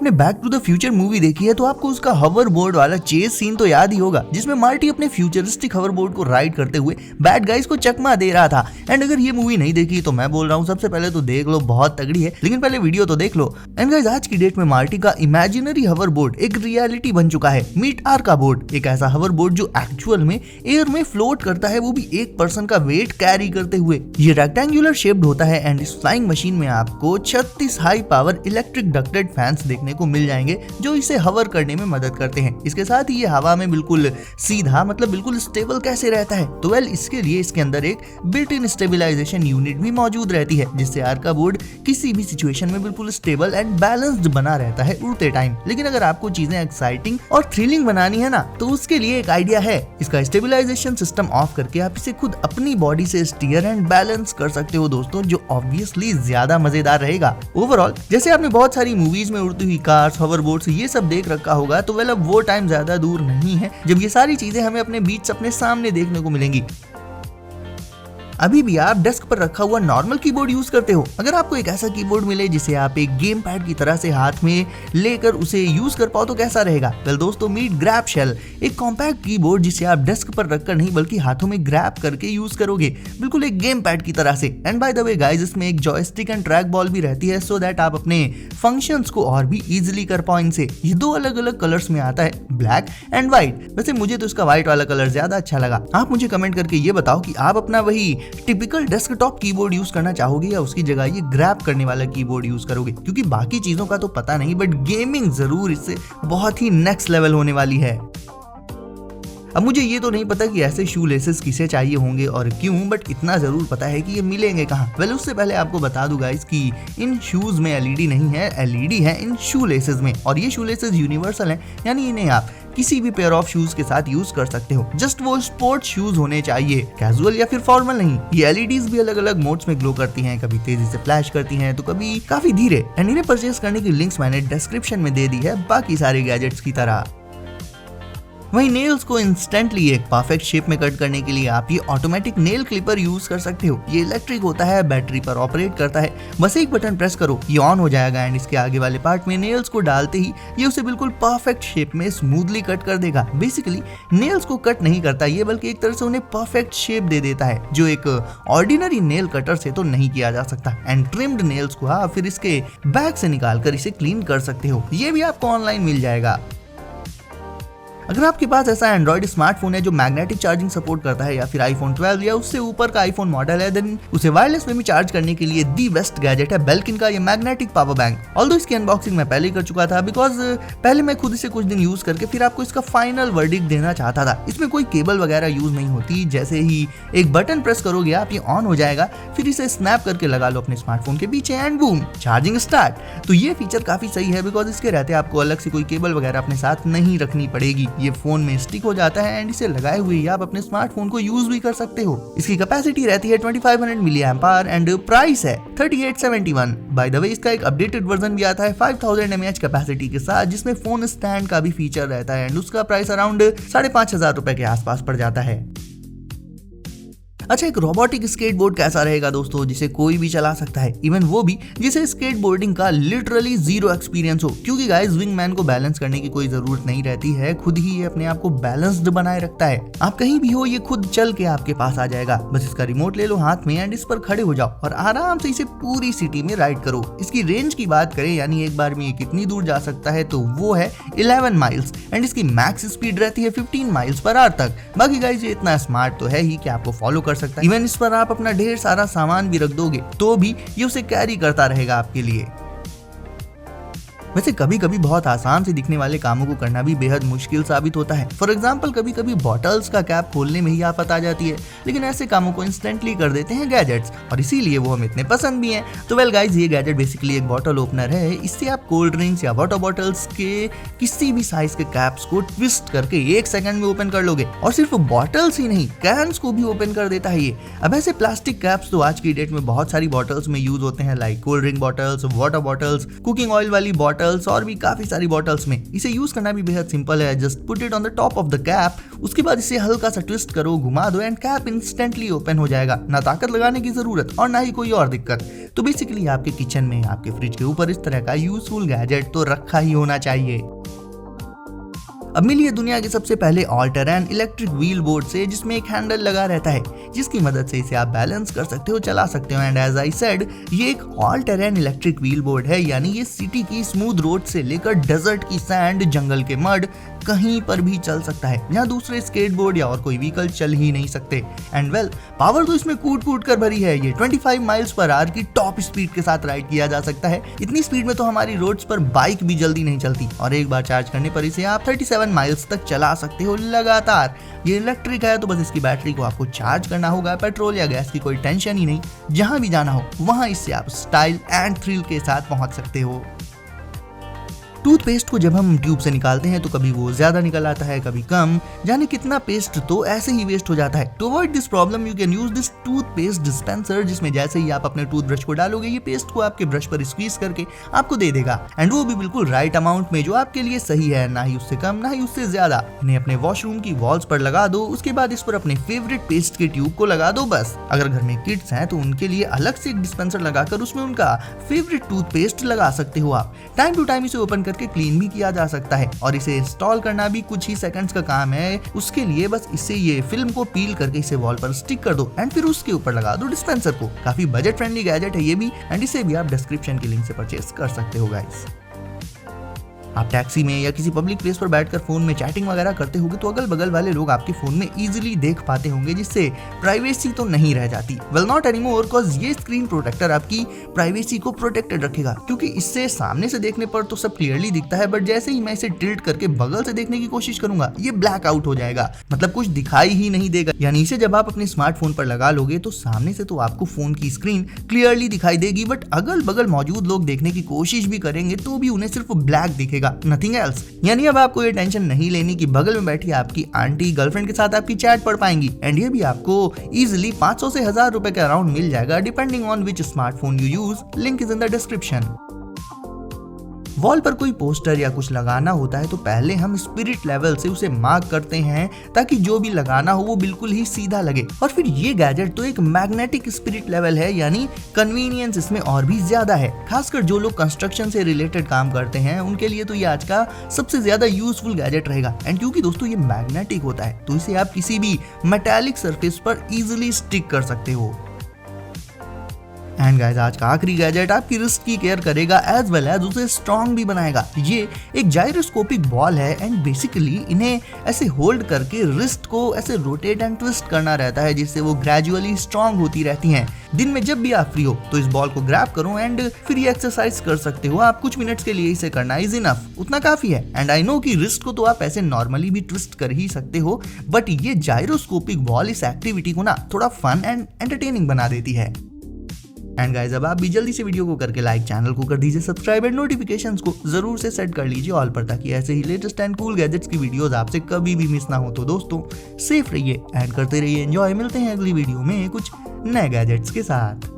आपने back to the future movie देखी है तो आपको उसका हवर बोर्ड वाला चेस सीन तो याद ही होगा, जिसमें मार्टी अपने फ्यूचरिस्टिक हवर बोर्ड को राइड करते हुए बैड गाइज को चकमा दे रहा था। एंड अगर ये मूवी नहीं देखी तो मैं बोल रहा हूँ सबसे पहले तो देख लो, बहुत तगड़ी है, लेकिन पहले वीडियो तो देख लो। एंड गाइज आज की डेट में मार्टी का इमेजिनरी हवर बोर्ड एक रियलिटी बन चुका है। मीट आर का बोर्ड एक ऐसा हवर बोर्ड जो एक्चुअल में एयर में फ्लोट करता है, वो भी एक पर्सन का वेट कैरी करते हुए। ये रेक्टेंगुलर शेप्ड होता है एंड इस फ्लाइंग मशीन में आपको 36 high power electric ducted fans देखने को मिल जाएंगे जो इसे हवर करने में मदद करते हैं। इसके साथ ही ये हवा में बिल्कुल सीधा मतलब बिल्कुल स्टेबल कैसे रहता है, तो वेल इसके लिए इसके अंदर एक बिल्ट इन स्टेबलाइजेशन यूनिट भी मौजूद रहती है, जिससे आर का बोर्ड किसी भी सिचुएशन में बिल्कुल स्टेबल एंड बैलेंस्ड बना रहता है उड़ते टाइम। लेकिन अगर आपको चीजें एक्साइटिंग और थ्रिलिंग बनानी है ना, तो उसके लिए एक आइडिया है। इसका स्टेबलाइजेशन सिस्टम ऑफ करके आप इसे खुद अपनी बॉडी से स्टीयर एंड बैलेंस कर सकते हो दोस्तों, जो ऑब्वियसली ज्यादा मजेदार रहेगा। ओवरऑल जैसे आपने बहुत सारी मूवीज में उड़ती हुई कार्स, हवर बोर्ड्स ये सब देख रखा होगा, तो वेल अब वो टाइम ज्यादा दूर नहीं है जब ये सारी चीजें हमें अपने बीच अपने सामने देखने को मिलेंगी। अभी भी आप डेस्क पर रखा हुआ नॉर्मल कीबोर्ड यूज करते हो। अगर आपको एक ऐसा कीबोर्ड मिले जिसे आप एक गेम पैड की तरह से हाथ में लेकर उसे यूज कर पाओ तो कैसा रहेगा? वेल दोस्तों, मीट ग्रैब शेल, एक कॉम्पैक्ट कीबोर्ड जिसे आप डेस्क पर रखकर नहीं बल्कि हाथों में ग्रैब करके यूज करोगे, बिल्कुल एक गेम पैड की तरह से। And by the way guys, इसमें एक जॉयस्टिक एंड ट्रैक बॉल भी रहती है सो दैट आप अपने फंक्शंस को और भी इजीली कर पाओ इनसे। ये दो अलग अलग कलर्स में आता है, ब्लैक एंड व्हाइट। वैसे मुझे तो इसका व्हाइट वाला कलर ज्यादा अच्छा लगा। आप मुझे कमेंट करके ये बताओ कि आप अपना वही टिपिकल डेस्कटॉप कीबोर्ड यूज करना चाहोगे या उसकी जगह ये ग्रैब करने वाला कीबोर्ड यूज करोगे, क्योंकि बाकी चीजों का तो पता नहीं, बट गेमिंग जरूर इससे बहुत ही नेक्स्ट लेवल होने वाली है। अब मुझे ये तो नहीं पता कि ऐसे शू लेसेस किसे चाहिए होंगे और क्यों, बट इतना जरूर पता है कि ये मिलेंगे कहाँ। वेल उससे पहले आपको बता दूं गाइस कि इन शूज में एलईडी नहीं है, एलईडी है इन शू लेसेस में, और ये शू लेसेस यूनिवर्सल हैं, यानी इन्हें आप किसी भी पेयर ऑफ शूज के साथ यूज कर सकते हो। जस्ट वो स्पोर्ट शूज होने चाहिए, कैजुअल या फिर फॉर्मल नहीं। ये एलईडीज भी अलग अलग मोड्स में ग्लो करती हैं, कभी तेजी से फ्लैश करती हैं तो कभी काफी धीरे। एंड इन्हें परचेज करने की लिंक्स मैंने डिस्क्रिप्शन में दे दी है, बाकी सारे गैजेट्स की तरह। वहीं नेल्स को इंस्टेंटली एक परफेक्ट शेप में कट करने के लिए आप ये ऑटोमेटिक नेल क्लिपर यूज कर सकते हो। ये इलेक्ट्रिक होता है, बैटरी पर ऑपरेट करता है, बस एक बटन प्रेस करो ये ऑन हो जाएगा एंड इसके आगे वाले पार्ट में नेल्स को डालते ही ये उसे बिल्कुल परफेक्ट शेप में स्मूथली कट कर देगा। बेसिकली नेल्स को कट नहीं करता ये, बल्कि एक तरह से उन्हें परफेक्ट शेप दे देता है, जो एक ऑर्डिनरी नेल कटर से तो नहीं किया जा सकता। एंड ट्रिम्ड नेल्स को आप फिर इसके बैग से निकाल कर इसे क्लीन कर सकते हो, ये भी आपको ऑनलाइन मिल जाएगा। अगर आपके पास ऐसा एंड्रॉइड स्मार्टफोन है जो मैग्नेटिक चार्जिंग सपोर्ट करता है, या फिर आईफोन 12 या उससे ऊपर का आईफोन मॉडल है, देन उसे वायरलेस में भी चार्ज करने के लिए दी बेस्ट गैजेट है बेल्किन का ये मैग्नेटिक पावर बैंक। ऑल्दो इसकी अनबॉक्सिंग मैं पहले ही कर चुका था, बिकॉज पहले मैं खुद इसे कुछ दिन यूज करके फिर आपको इसका फाइनल वर्डिक्ट देना चाहता था। इसमें कोई केबल वगैरह यूज नहीं होती, जैसे ही एक बटन प्रेस करोगे आप ये ऑन हो जाएगा, फिर इसे स्नैप करके लगा लो अपने स्मार्टफोन के पीछे एंड बूम, चार्जिंग स्टार्ट। तो ये फीचर काफी सही है, बिकॉज इसके रहते आपको अलग से कोई केबल वगैरह अपने साथ नहीं रखनी पड़ेगी। ये फोन में हो जाता है एंड इसे लगाए हुए ही आप अपने स्मार्टफोन को यूज भी कर सकते हो। इसकी कैपेसिटी रहती है 2500 मिली एम्पायर एंड प्राइस है 3871। बाय द वे इसका एक अपडेटेड वर्जन भी आता है 5000 mAh कैपेसिटी के साथ, जिसमें फोन स्टैंड का भी फीचर रहता है एंड उसका प्राइस अराउंड 5500 रुपए के आसपास पड़ जाता है। अच्छा, एक रोबोटिक स्केटबोर्ड कैसा रहेगा दोस्तों, जिसे कोई भी चला सकता है, इवन वो भी जिसे स्केटबोर्डिंग का लिटरली जीरो एक्सपीरियंस हो, क्योंकि गाइस विंगमैन को बैलेंस करने की कोई जरूरत नहीं रहती है, खुद ही ये अपने आप को बैलेंस्ड बनाए रखता है। आप कहीं भी हो ये खुद चल के आपके पास आ जाएगा, बस इसका रिमोट ले लो हाथ में एंड इस पर खड़े हो जाओ और आराम से इसे पूरी सिटी में राइड करो। इसकी रेंज की बात करें, यानी एक बार में ये कितनी दूर जा सकता है, तो वो है 11 माइल्स एंड इसकी मैक्स स्पीड रहती है 15 माइल्स पर आवर तक। बाकी गाइस ये इतना स्मार्ट तो है ही कि आपको फॉलो कर सकता है, इवन इस पर आप अपना ढेर सारा सामान भी रख दोगे तो भी ये उसे कैरी करता रहेगा आपके लिए। वैसे कभी कभी बहुत आसान से दिखने वाले कामों को करना भी बेहद मुश्किल साबित होता है। फॉर एग्जाम्पल कभी कभी बॉटल्स का कैप खोलने में ही आफत आ जाती है, लेकिन ऐसे कामों को इंस्टेंटली कर देते हैं गैजेट्स, और इसीलिए वो हमें इतने पसंद भी हैं। तो वेल गाइज, ये गैजेट बेसिकली एक बॉटल ओपनर है। इससे आप कोल्ड ड्रिंक्स या वाटर बॉटल्स के किसी भी साइज के कैप्स को ट्विस्ट करके 1 सेकंड में ओपन कर लोगे, और सिर्फ बॉटल्स ही नहीं कैन्स को भी ओपन कर देता है ये। अब ऐसे प्लास्टिक कैप्स तो आज की डेट में बहुत सारी बॉटल्स में यूज होते हैं, like cold drink bottles, water bottles, cooking oil वाली बॉटल, बॉटल्स और भी काफी सारी बॉटल्स में। इसे यूज करना भी बेहद सिंपल है, just put it on the top of the cap. उसके बाद इसे हल्का सा ट्विस्ट करो, घुमा दो एंड कैप इंस्टेंटली ओपन हो जाएगा। ना ताकत लगाने की जरूरत और ना ही कोई और दिक्कत। तो बेसिकली आपके किचन में, आपके फ्रिज के ऊपर इस तरह का यूजफुल गैजेट तो रखा ही होना चाहिए। अब मिलिए दुनिया के सबसे पहले all terrain electric wheel board से, जिसमें एक हैंडल लगा रहता है जिसकी मदद से इसे आप बैलेंस कर सकते हो, चला सकते हो। एंड एज आई सेड, ये एक all terrain electric wheel board है, यानी ये सिटी की स्मूथ रोड से लेकर डेजर्ट की सैंड, जंगल के मड, कहीं पर भी चल सकता है, जहाँ दूसरे स्केटबोर्ड या और कोई व्हीकल चल ही नहीं सकते। एंड वेल, पावर तो इसमें कूट कूट कर भरी है। ये 25 माइल्स पर आवर की टॉप स्पीड के साथ राइड किया जा सकता है। इतनी स्पीड में तो हमारी रोड्स पर बाइक भी जल्दी नहीं चलती, और एक बार चार्ज करने पर इसे आप 37 माइल्स तक चला सकते हो लगातार। ये इलेक्ट्रिक है तो बस इसकी बैटरी को आपको चार्ज करना होगा। पेट्रोल या गैस की कोई टेंशन ही नहीं। जहां भी जाना हो वहां इससे आप स्टाइल एंड थ्रिल के साथ पहुंच सकते हो। टूथपेस्ट को जब हम ट्यूब से निकालते हैं तो कभी वो ज्यादा निकल आता है, कभी कम, जाने कितना पेस्ट तो ऐसे ही वेस्ट हो जाता है। To avoid this problem you can use this toothpaste dispenser, जिसमें जैसे ही आप अपने टूथब्रश को डालोगे, ये पेस्ट को आपके ब्रश पर स्क्वीज करके आपको दे देगा। एंड वो भी बिल्कुल राइट अमाउंट में, जो आपके लिए सही है, ना ही उससे कम ना ही उससे ज्यादा। इन्हें अपने वॉशरूम की वॉल्स पर लगा दो, उसके बाद इस पर अपने फेवरेट पेस्ट के ट्यूब को लगा दो बस। अगर घर में किड्स हैं तो उनके लिए अलग से एक डिस्पेंसर लगाकर उसमें उनका फेवरेट टूथपेस्ट लगा सकते हो आप। टाइम टू टाइम इसे ओपन करके क्लीन भी किया जा सकता है, और इसे इंस्टॉल करना भी कुछ ही सेकंड्स का काम है। उसके लिए बस इससे ये फिल्म को पील करके इसे वॉल पर स्टिक कर दो एंड फिर उसके ऊपर लगा दो डिस्पेंसर को। काफी बजट फ्रेंडली गैजेट है ये भी, एंड इसे भी आप डिस्क्रिप्शन के लिंक से परचेस कर सकते हो गाइस। आप टैक्सी में या किसी पब्लिक प्लेस पर बैठकर फोन में चैटिंग वगैरह करते होंगे तो अगल बगल वाले लोग आपके फोन में इजीली देख पाते होंगे, जिससे प्राइवेसी तो नहीं रह जाती। वेल नॉट एनीमोर, बिकॉज़ ये स्क्रीन प्रोटेक्टर आपकी प्राइवेसी को प्रोटेक्टेड रखेगा, क्योंकि इससे सामने से देखने पर तो सब क्लियरली दिखता है, बट जैसे ही मैं इसे टिल्ट करके बगल से देखने की कोशिश करूंगा, ये ब्लैक आउट हो जाएगा, मतलब कुछ दिखाई ही नहीं देगा। यानी इसे जब आप अपने स्मार्टफोन पर लगा लोगे तो सामने से तो आपको फोन की स्क्रीन क्लियरली दिखाई देगी, बट अगल बगल मौजूद लोग देखने की कोशिश भी करेंगे तो भी उन्हें सिर्फ ब्लैक दिखेगा, नथिंग एल्स। यानी अब आपको ये टेंशन नहीं लेनी कि बगल में बैठी आपकी आंटी गर्लफ्रेंड के साथ आपकी चैट पढ़ पाएंगी। एंड ये भी आपको इजीली 500 से 1000 रुपए के अराउंड मिल जाएगा, depending on which smartphone you use. Link is in the description. Wall पर कोई पोस्टर या कुछ लगाना होता है तो पहले हम स्पिरिट लेवल से उसे मार्क करते हैं, ताकि जो भी लगाना हो वो बिल्कुल ही सीधा लगे। और फिर ये गैजेट तो एक मैग्नेटिक स्पिरिट लेवल है, यानी कन्वीनियंस इसमें और भी ज्यादा है। खासकर जो लोग कंस्ट्रक्शन से रिलेटेड काम करते हैं उनके लिए तो ये आज का सबसे ज्यादा यूजफुल गैजेट रहेगा। एंड क्योंकि दोस्तों ये मैग्नेटिक होता है तो इसे आप किसी भी मेटालिक सरफेस पर इजिली स्टिक कर सकते हो। एंड गाइस, आज का आखिरी गैजेट आपकी रिस्ट की केयर करेगा एज वेल एज उसे स्ट्रॉन्ग भी बनाएगा। ये एक जायरोस्कोपिक बॉल है, एंड बेसिकली इन्हें ऐसे होल्ड करके रिस्ट को ऐसे रोटेट एंड ट्विस्ट करना रहता है, जिससे वो ग्रेजुअली स्ट्रॉन्ग होती रहती हैं। दिन में जब भी आप फ्री हो तो इस बॉल को ग्रैब करो एंड फिर ये एक्सरसाइज कर सकते हो आप। कुछ मिनट्स के लिए इसे करना इज इनफ, उतना काफी है। एंड आई नो कि रिस्ट को तो आप ऐसे नॉर्मली भी ट्विस्ट कर ही सकते हो, बट ये जायरोस्कोपिक बॉल इस एक्टिविटी को ना थोड़ा फन एंड एंटरटेनिंग बना देती है। एंड गाइस, अब आप भी जल्दी से वीडियो को करके लाइक, चैनल को कर दीजिए सब्सक्राइब एंड नोटिफिकेशंस को जरूर से सेट कर लीजिए ऑल पर, ताकि ऐसे ही लेटेस्ट एंड कूल गैजेट्स की वीडियोस आपसे कभी भी मिस ना हो। तो दोस्तों सेफ रहिए एंड करते रहिए एंजॉय। मिलते हैं अगली वीडियो में कुछ नए गैजेट्स के साथ।